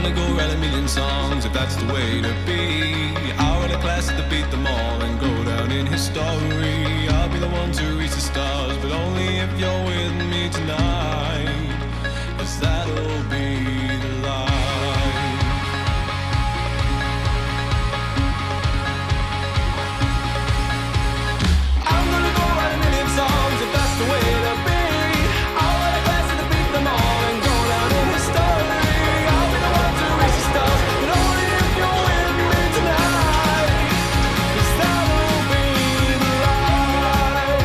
gonna go write a million songs if that's the way to be. I'll write a classic to beat them all and go down in history. I'll be the one to reach the stars, but only if you're with me tonight, 'cause that'll be the life. I'm gonna go write a million songs if that's the way to be. I'll write a classic to beat them all and go down in history. I'll be the one to reach the stars, but only if you're with me tonight, 'cause that'll be the life.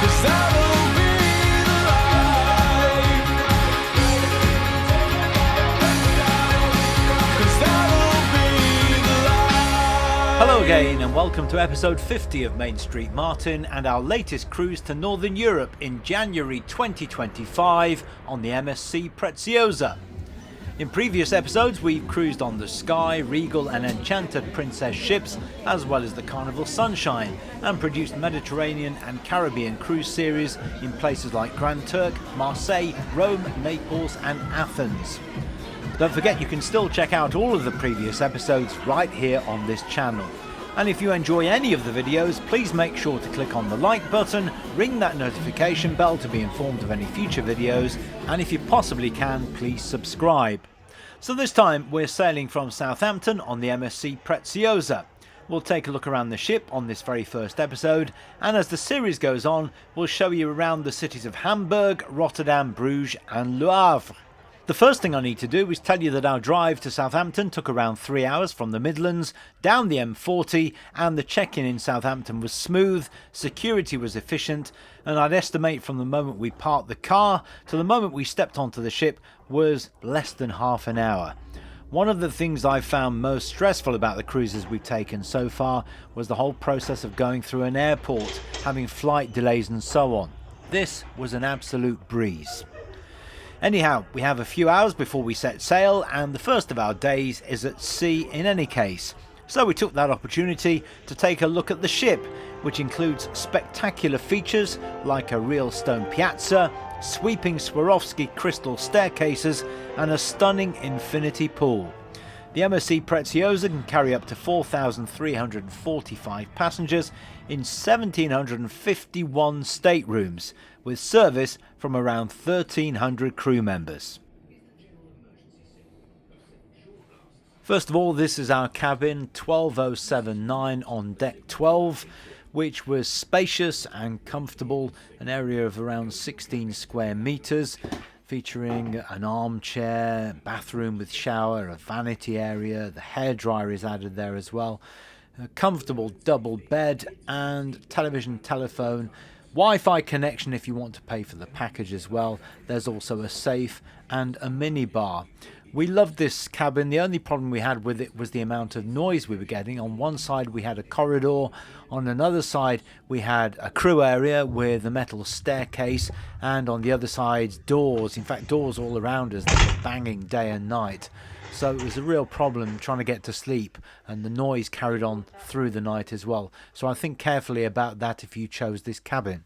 'Cause that'll be the life. 'Cause that'll be the life. Hello again and welcome to episode 50 of Main Street Martin and our latest cruise to Northern Europe in January 2025 on the MSC Preziosa. In previous episodes we've cruised on the Sky, Regal and Enchanted Princess ships as well as the Carnival Sunshine and produced Mediterranean and Caribbean cruise series in places like Grand Turk, Marseille, Rome, Naples and Athens. Don't forget you can still check out all of the previous episodes right here on this channel. And if you enjoy any of the videos, please make sure to click on the like button, ring that notification bell to be informed of any future videos, and if you possibly can, please subscribe. So this time we're sailing from Southampton on the MSC Preziosa. We'll take a look around the ship on this very first episode, and as the series goes on, we'll show you around the cities of Hamburg, Rotterdam, Bruges and Le Havre. The first thing I need to do is tell you that our drive to Southampton took around 3 hours from the Midlands down the M40, and the check-in in Southampton was smooth, security was efficient, and I'd estimate from the moment we parked the car to the moment we stepped onto the ship was less than half an hour. One of the things I found most stressful about the cruises we've taken so far was the whole process of going through an airport, having flight delays and so on. This was an absolute breeze. Anyhow, we have a few hours before we set sail, and the first of our days is at sea in any case. So we took that opportunity to take a look at the ship, which includes spectacular features like a real stone piazza, sweeping Swarovski crystal staircases and a stunning infinity pool. The MSC Preziosa can carry up to 4,345 passengers in 1,751 staterooms, with service from around 1,300 crew members. First of all, this is our cabin, 12079 on deck 12, which was spacious and comfortable, an area of around 16 square meters, featuring an armchair, bathroom with shower, a vanity area, the hairdryer is added there as well, a comfortable double bed and television, telephone, Wi-Fi connection if you want to pay for the package as well. There's also a safe and a mini bar. We loved this cabin. The only problem we had with it was the amount of noise we were getting. On one side we had a corridor, on another side we had a crew area with a metal staircase, and on the other side doors, in fact doors all around us that were banging day and night. So it was a real problem trying to get to sleep, and the noise carried on through the night as well. So I think carefully about that if you chose this cabin.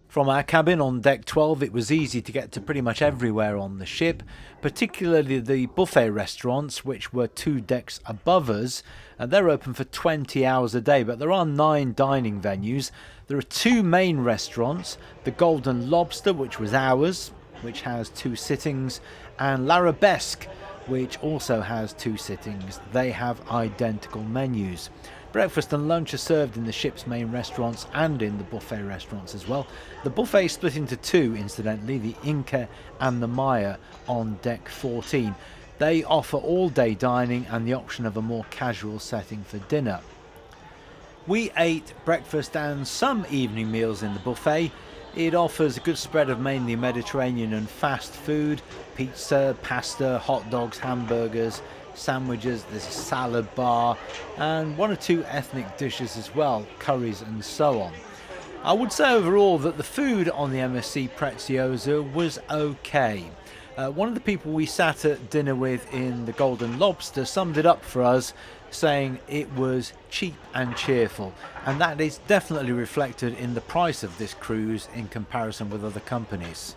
From our cabin on deck 12 it was easy to get to pretty much everywhere on the ship, particularly the buffet restaurants, which were 2 decks above us, and they're open for 20 hours a day, but there are 9 dining venues. There are 2 main restaurants, the Golden Lobster, which was ours, which has 2 sittings, and L'Arabesque, which also has 2 sittings. They have identical menus. Breakfast and lunch are served in the ship's main restaurants and in the buffet restaurants as well. The buffet is split into 2, incidentally, the Inca and the Maya on deck 14. They offer all-day dining and the option of a more casual setting for dinner. We ate breakfast and some evening meals in the buffet. It offers a good spread of mainly Mediterranean and fast food, pizza, pasta, hot dogs, hamburgers, sandwiches, there's a salad bar and 1 or 2 ethnic dishes as well, curries and so on. I would say overall that the food on the MSC Preziosa was okay. One of the people we sat at dinner with in the Golden Lobster summed it up for us, saying it was cheap and cheerful, and that is definitely reflected in the price of this cruise in comparison with other companies.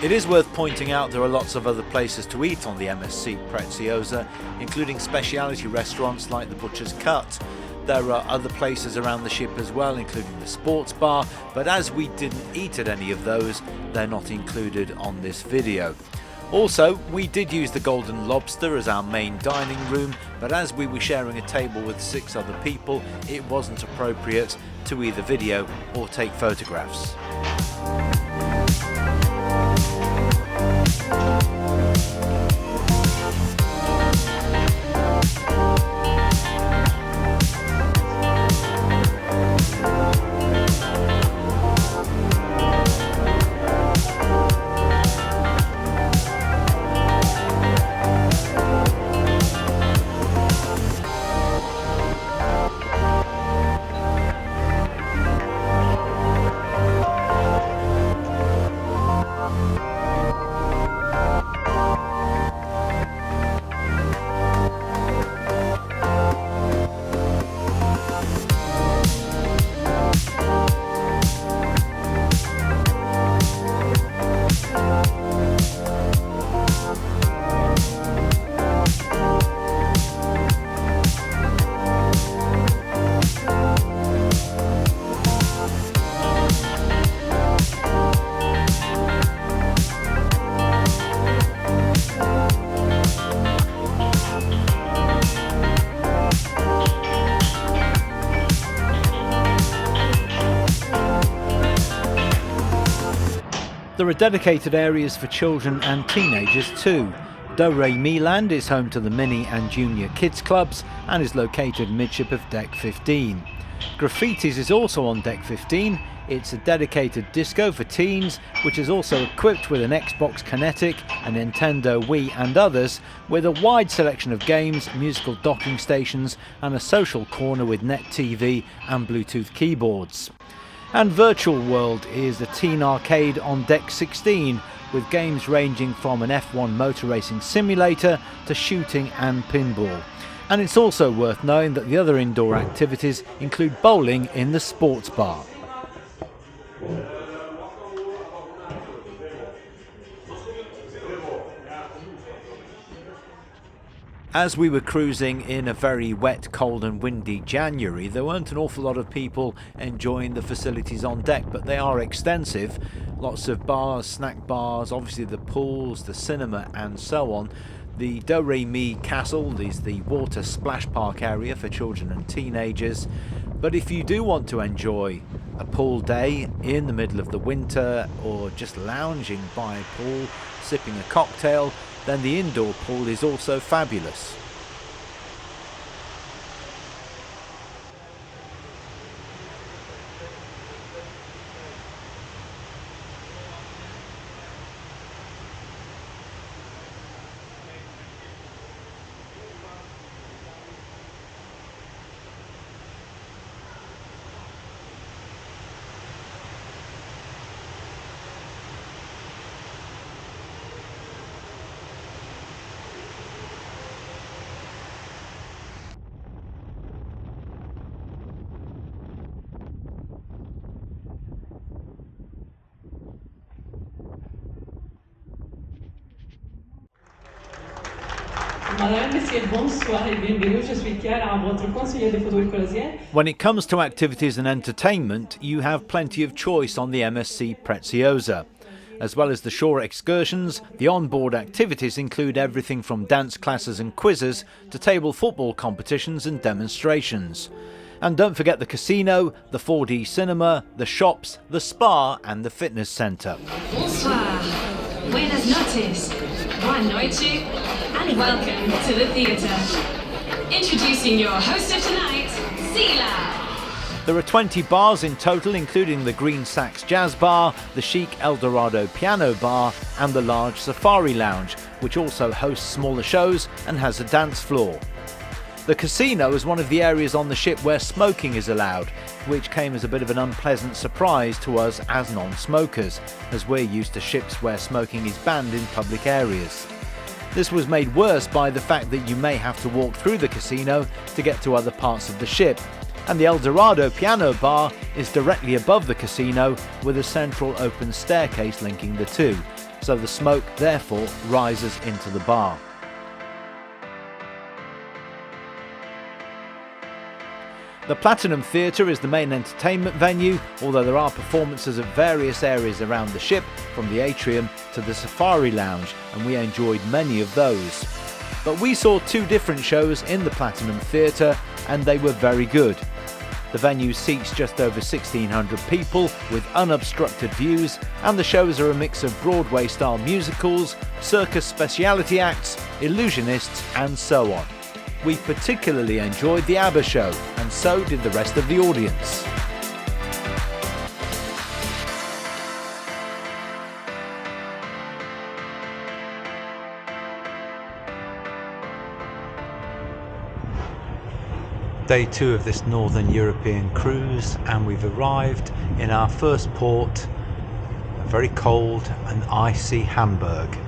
It is worth pointing out there are lots of other places to eat on the MSC Preziosa, including specialty restaurants like the Butcher's Cut. There are other places around the ship as well, including the sports bar, but as we didn't eat at any of those, they're not included on this video. Also, we did use the Golden Lobster as our main dining room, but as we were sharing a table with 6 other people, it wasn't appropriate to either video or take photographs. There are dedicated areas for children and teenagers too. Do Re Mi Land is home to the mini and junior kids clubs and is located midship of Deck 15. Graffitis is also on Deck 15. It's a dedicated disco for teens, which is also equipped with an Xbox Kinetic, a Nintendo Wii and others, with a wide selection of games, musical docking stations and a social corner with net TV and Bluetooth keyboards. And Virtual World is the teen arcade on Deck 16, with games ranging from an F1 motor racing simulator to shooting and pinball. And it's also worth knowing that the other indoor activities include bowling in the sports bar. As we were cruising in a very wet, cold and windy January, there weren't an awful lot of people enjoying the facilities on deck, but they are extensive. Lots of bars, snack bars, obviously the pools, the cinema and so on. The Do Re Mi Castle is the water splash park area for children and teenagers. But if you do want to enjoy a pool day in the middle of the winter, or just lounging by a pool, sipping a cocktail, then the indoor pool is also fabulous. Madame et messieurs, bonsoir et bienvenue. Je suis Chiara, votre conseiller de photo écologienne. When it comes to activities and entertainment, you have plenty of choice on the MSC Preziosa. As well as the shore excursions, the on-board activities include everything from dance classes and quizzes to table football competitions and demonstrations. And don't forget the casino, the 4D cinema, the shops, the spa and the fitness centre. Bonsoir, buenas noches, boa noite, and welcome to the theatre. Introducing your host of tonight, Sila. There are 20 bars in total, including the Green Sax Jazz Bar, the chic El Dorado Piano Bar and the large Safari Lounge, which also hosts smaller shows and has a dance floor. The casino is one of the areas on the ship where smoking is allowed, which came as a bit of an unpleasant surprise to us as non-smokers, as we're used to ships where smoking is banned in public areas. This was made worse by the fact that you may have to walk through the casino to get to other parts of the ship, and the El Dorado Piano Bar is directly above the casino with a central open staircase linking the two, so the smoke therefore rises into the bar. The Platinum Theatre is the main entertainment venue, although there are performances at various areas around the ship, from the atrium to the Safari Lounge, and we enjoyed many of those. But we saw two different shows in the Platinum Theatre, and they were very good. The venue seats just over 1,600 people with unobstructed views, and the shows are a mix of Broadway-style musicals, circus speciality acts, illusionists, and so on. We particularly enjoyed the ABBA show, and so did the rest of the audience. Day 2 of this Northern European cruise, and we've arrived in our first port, a very cold and icy Hamburg.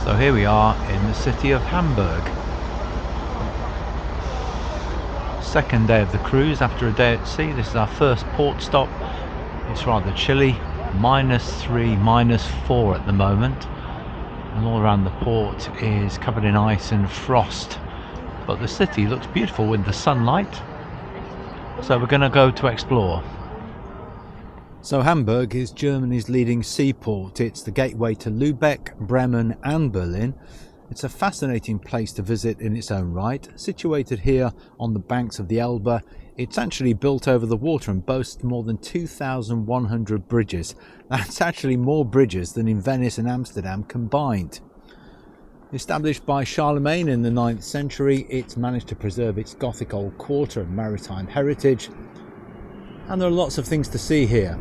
So here we are in the city of Hamburg. Second day of the cruise after a day at sea. This is our first port stop. It's rather chilly, -3, -4 at the moment, and all around the port is covered in ice and frost, but the city looks beautiful with the sunlight, so we're going to go to explore. So Hamburg is Germany's leading seaport. It's the gateway to Lübeck, Bremen and Berlin. It's a fascinating place to visit in its own right. Situated here on the banks of the Elbe, it's actually built over the water and boasts more than 2,100 bridges. That's actually more bridges than in Venice and Amsterdam combined. Established by Charlemagne in the 9th century, it's managed to preserve its Gothic old quarter and maritime heritage. And there are lots of things to see here,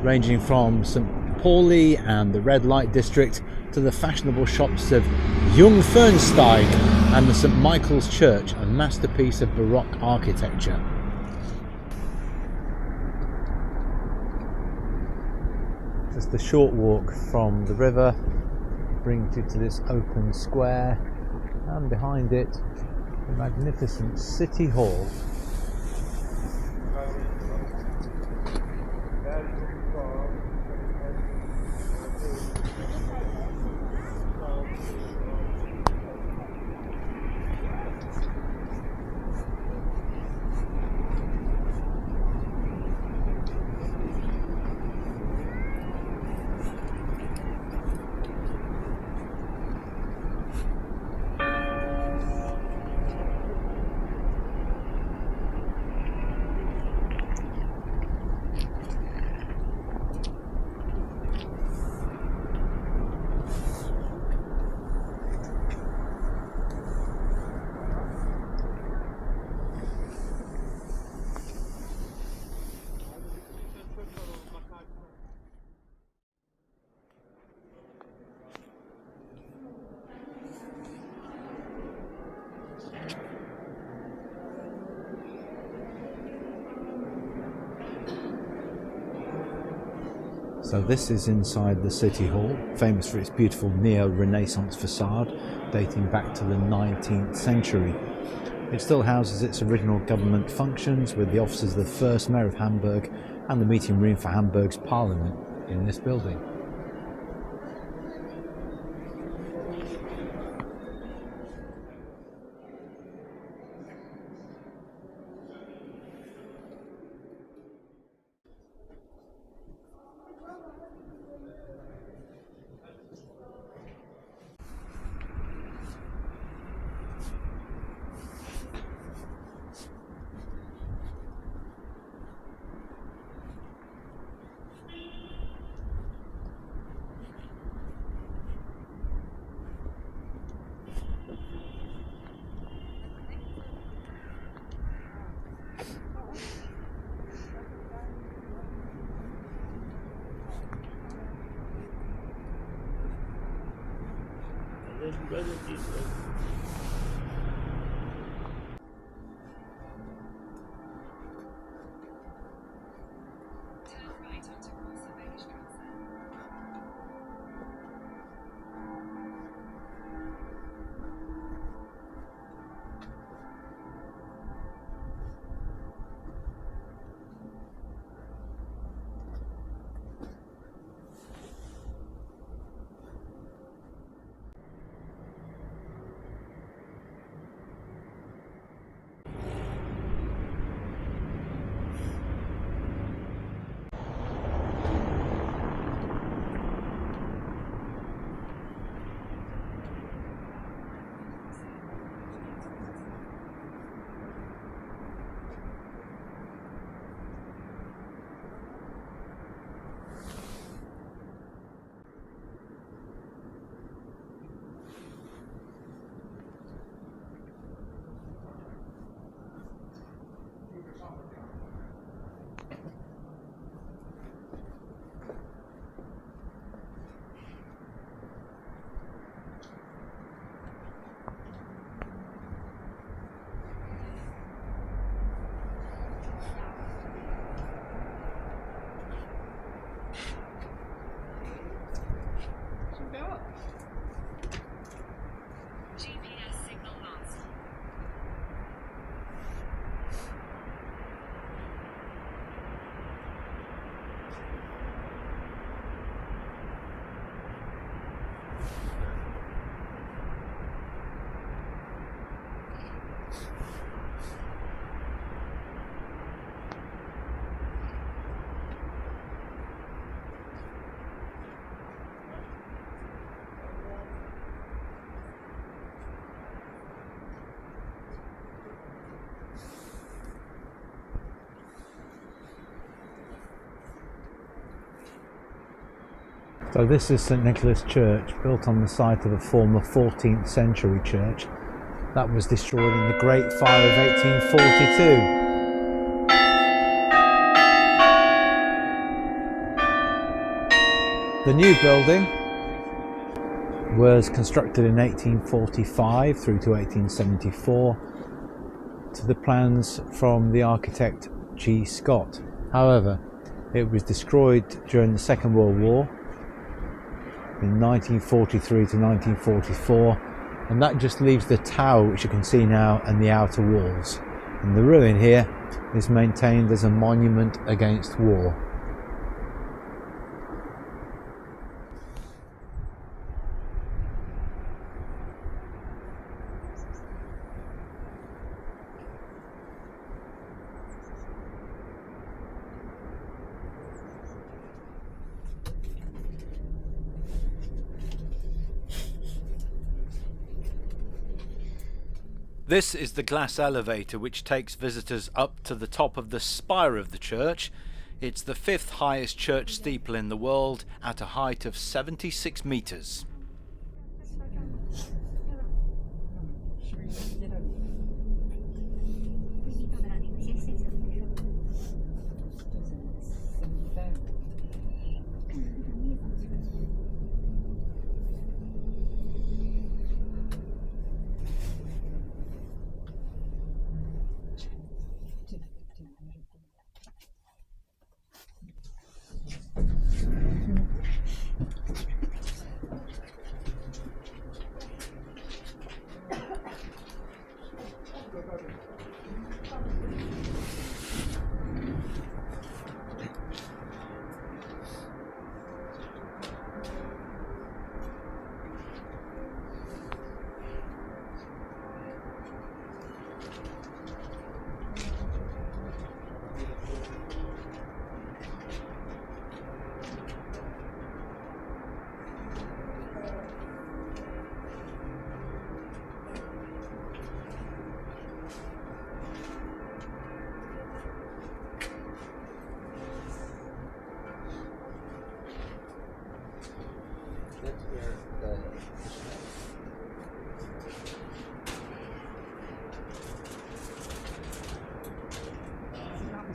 ranging from St. Pauli and the red light district to the fashionable shops of Jungfernsteig and the St. Michael's Church, a masterpiece of Baroque architecture. Just a short walk from the river brings you to this open square, and behind it the magnificent City Hall. So this is inside the City Hall, famous for its beautiful neo-Renaissance facade dating back to the 19th century. It still houses its original government functions, with the offices of the first mayor of Hamburg and the meeting room for Hamburg's parliament in this building. So this is St Nicholas Church, built on the site of a former 14th century church that was destroyed in the Great Fire of 1842. The new building was constructed in 1845 through to 1874 to the plans from the architect G. Scott. However, it was destroyed during the Second World War in 1943 to 1944, and that just leaves the tower, which you can see now, and the outer walls. And the ruin here is maintained as a monument against war. This is the glass elevator which takes visitors up to the top of the spire of the church. It's the 5th highest church steeple in the world at a height of 76 metres.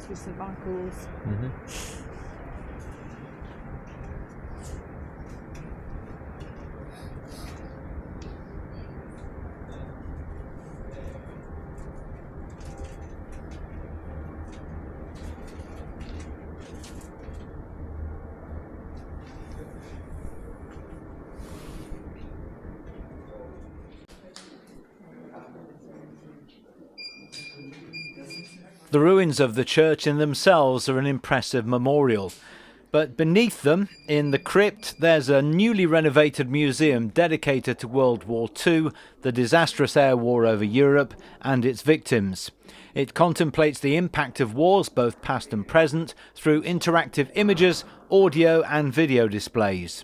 With the buckles. The ruins of the church in themselves are an impressive memorial, but beneath them, in the crypt, there's a newly renovated museum dedicated to World War II, the disastrous air war over Europe, and its victims. It contemplates the impact of wars, both past and present, through interactive images, audio and video displays.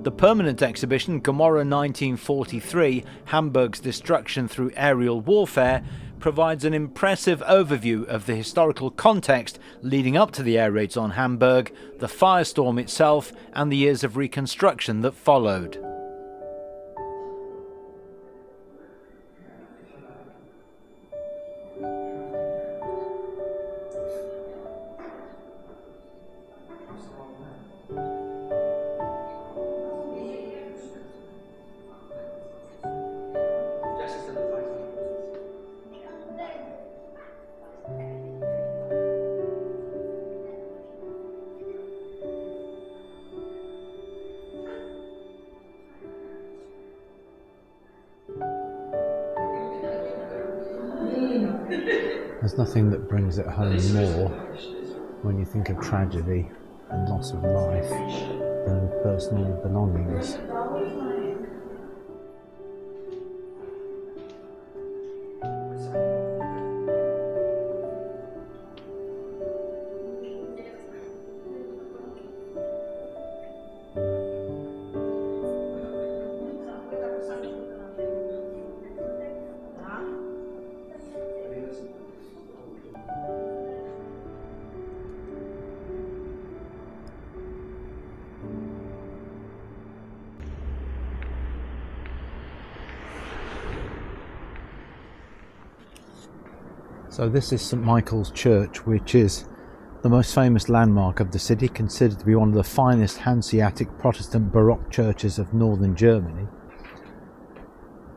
The permanent exhibition, Gomorrah 1943, Hamburg's Destruction Through Aerial Warfare, provides an impressive overview of the historical context leading up to the air raids on Hamburg, the firestorm itself, and the years of reconstruction that followed. There's nothing that brings it home more when you think of tragedy and loss of life than personal belongings. So this is St Michael's Church, which is the most famous landmark of the city, considered to be one of the finest Hanseatic Protestant Baroque churches of northern Germany.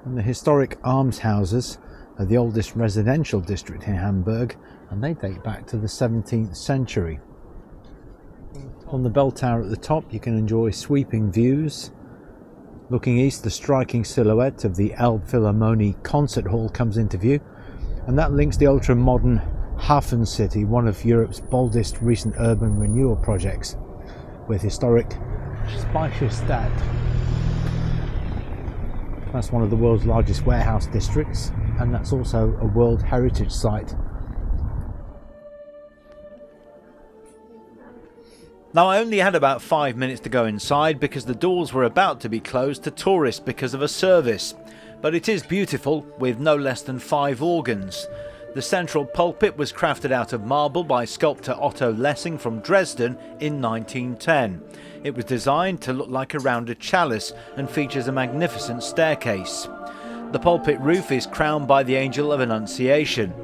And the historic almshouses are the oldest residential district in Hamburg, and they date back to the 17th century. On the bell tower at the top you can enjoy sweeping views. Looking east, the striking silhouette of the Elbphilharmonie concert hall comes into view, and that links the ultra-modern Hafen City, one of Europe's boldest recent urban renewal projects, with historic Speicherstadt. That's one of the world's largest warehouse districts, and that's also a World Heritage Site. Now, I only had about 5 minutes to go inside because the doors were about to be closed to tourists because of a service. But it is beautiful, with no less than 5 organs. The central pulpit was crafted out of marble by sculptor Otto Lessing from Dresden in 1910. It was designed to look like a rounded chalice and features a magnificent staircase. The pulpit roof is crowned by the Angel of Annunciation.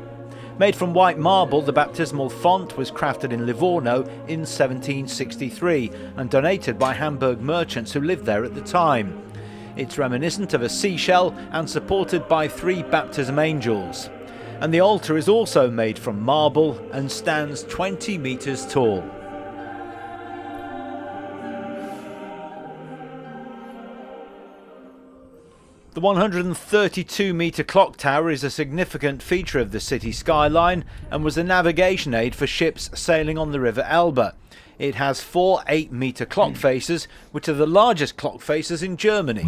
Made from white marble, the baptismal font was crafted in Livorno in 1763 and donated by Hamburg merchants who lived there at the time. It's reminiscent of a seashell and supported by 3 baptism angels. And the altar is also made from marble and stands 20 metres tall. The 132-metre clock tower is a significant feature of the city skyline and was a navigation aid for ships sailing on the River Elbe. It has 4 8-metre clock faces, which are the largest clock faces in Germany.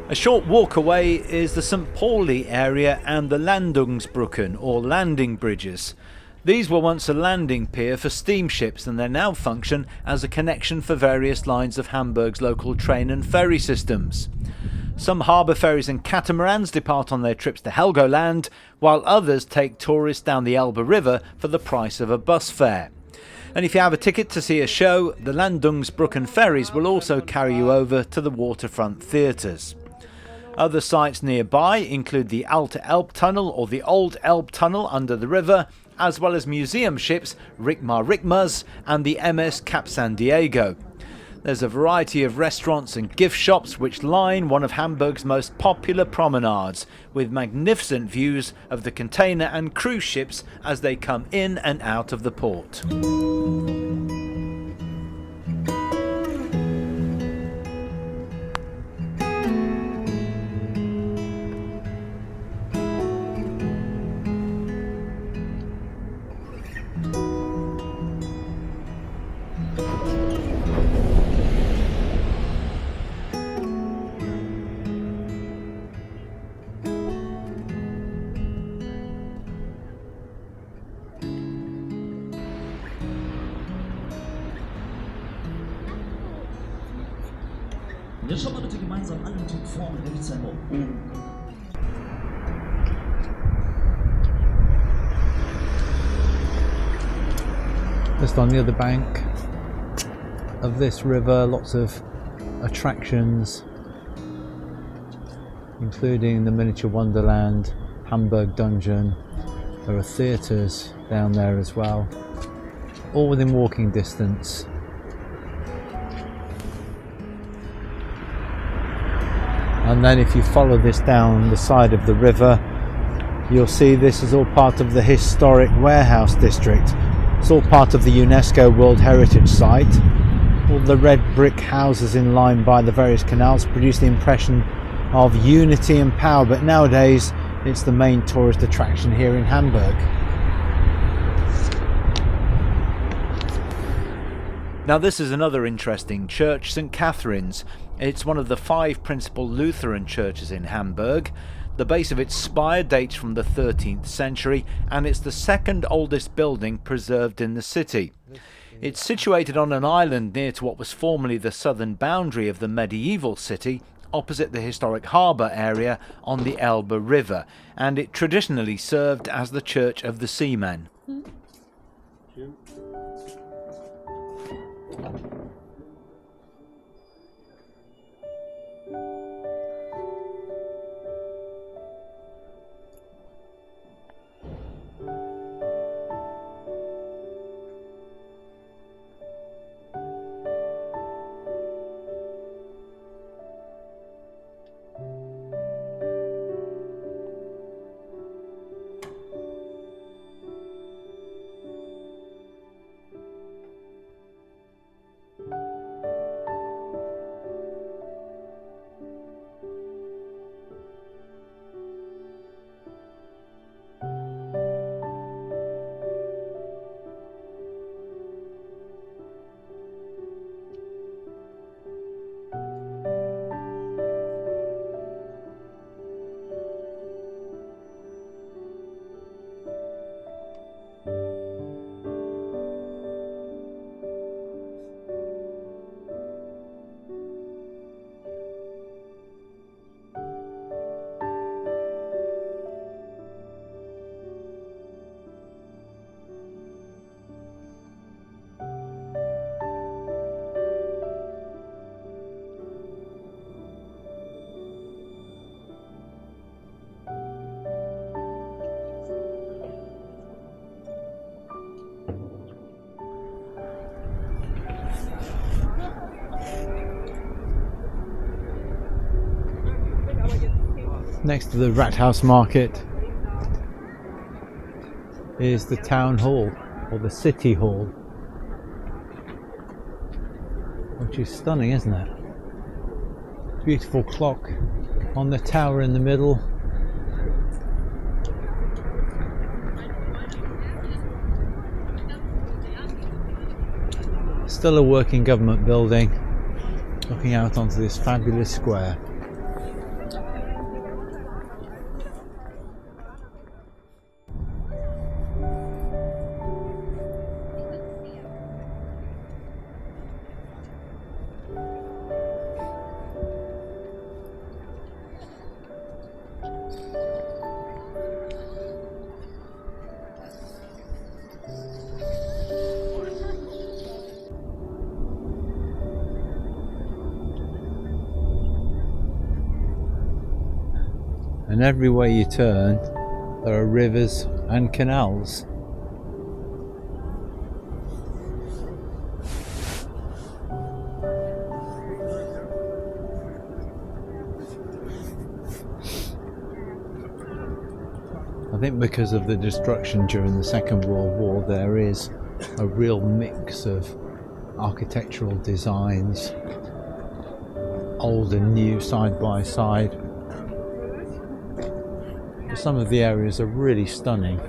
A short walk away is the St Pauli area and the Landungsbrücken, or landing bridges. These were once a landing pier for steamships, and they now function as a connection for various lines of Hamburg's local train and ferry systems. Some harbour ferries and catamarans depart on their trips to Helgoland, while others take tourists down the Elbe River for the price of a bus fare. And if you have a ticket to see a show, the Landungsbrücken ferries will also carry you over to the waterfront theatres. Other sites nearby include the Alte Elb Tunnel, or the Old Elb Tunnel under the river, as well as museum ships Rickmas and the MS Cap San Diego. There's a variety of restaurants and gift shops which line one of Hamburg's most popular promenades, with magnificent views of the container and cruise ships as they come in and out of the port. Jetzt schaut mal bitte gemeinsam alle im Typ vorne, der wird sein Hoch. Just on the other bank of this river, lots of attractions, including the miniature wonderland, Hamburg Dungeon. There are theatres down there as well, all within walking distance. And then if you follow this down the side of the river, you'll see this is all part of the historic warehouse district. It's all part of the UNESCO World Heritage Site. All the red brick houses in line by the various canals produce the impression of unity and power, but nowadays it's the main tourist attraction here in Hamburg. Now this is another interesting church, St. Catherine's. It's one of the 5 principal Lutheran churches in Hamburg. The base of its spire dates from the 13th century and it's the second oldest building preserved in the city. It's situated on an island near to what was formerly the southern boundary of the medieval city, opposite the historic harbour area on the Elbe River, and it traditionally served as the Church of the Seamen. Next to the Rathaus Market is the town hall, or the city hall, which is stunning, isn't it? Beautiful clock on the tower in the middle. Still a working government building, looking out onto this fabulous square. And everywhere you turn, there are rivers and canals. I think because of the destruction during the Second World War, there is a real mix of architectural designs, old and new side by side. Some of the areas are really stunning.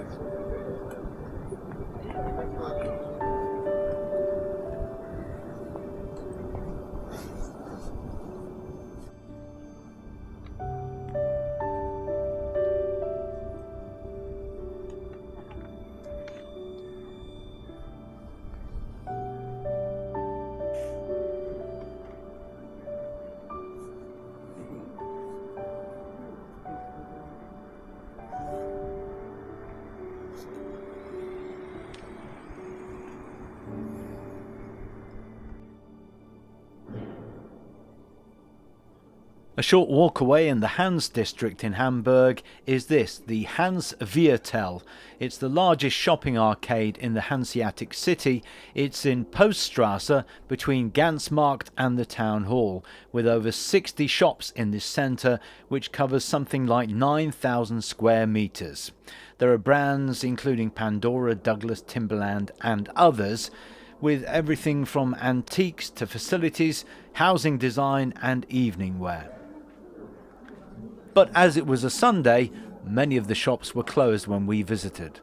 A short walk away in the Hans district in Hamburg is this, the Hans Viertel. It's the largest shopping arcade in the Hanseatic city. It's in Poststrasse between Ganzmarkt and the town hall, with over 60 shops in this centre, which covers something like 9,000 square metres. There are brands including Pandora, Douglas, Timberland and others, with everything from antiques to facilities, housing design and evening wear. But as it was a Sunday, many of the shops were closed when we visited.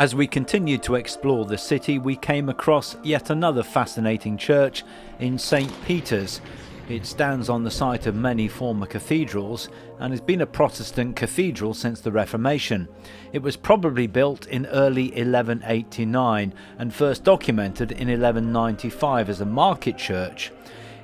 As we continued to explore the city, we came across yet another fascinating church in St. Peter's. It stands on the site of many former cathedrals and has been a Protestant cathedral since the Reformation. It was probably built in early 1189 and first documented in 1195 as a market church.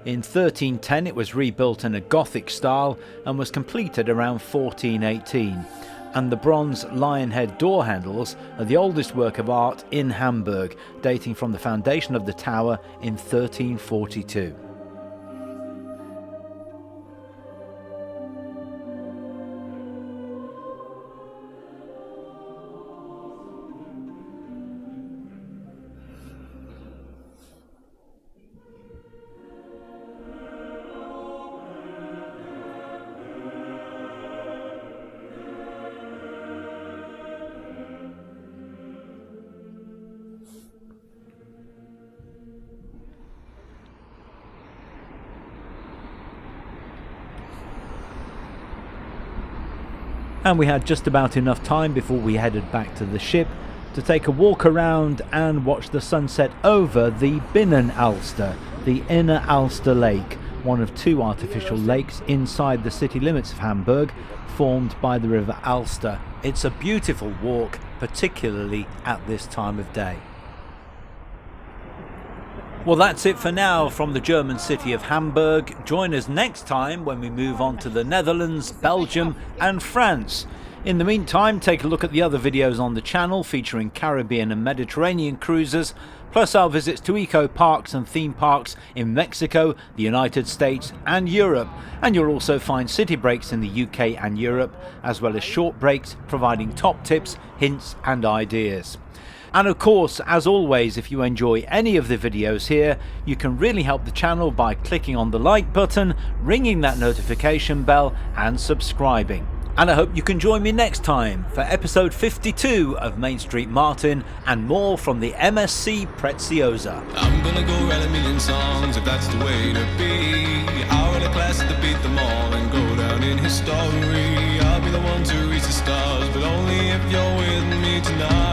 In 1310 it was rebuilt in a Gothic style and was completed around 1418. And the bronze lion head door handles are the oldest work of art in Hamburg, dating from the foundation of the tower in 1342. And we had just about enough time before we headed back to the ship to take a walk around and watch the sunset over the Binnenalster, the inner Alster Lake, one of two artificial lakes inside the city limits of Hamburg, formed by the river Alster. It's a beautiful walk, particularly at this time of day. Well, that's it for now from the German city of Hamburg. Join us next time when we move on to the Netherlands, Belgium and France. In the meantime, take a look at the other videos on the channel featuring Caribbean and Mediterranean cruises, plus our visits to eco parks and theme parks in Mexico, the United States and Europe. And you'll also find city breaks in the UK and Europe, as well as short breaks providing top tips, hints and ideas. And of course, as always, if you enjoy any of the videos here, you can really help the channel by clicking on the like button, ringing that notification bell and subscribing. And I hope you can join me next time for episode 52 of Main Street Martin and more from the MSC Preziosa. I'm gonna go write a million songs if that's the way to be. I'll write a class to beat them all and go down in history. I'll be the one to reach the stars, but only if you're with me tonight.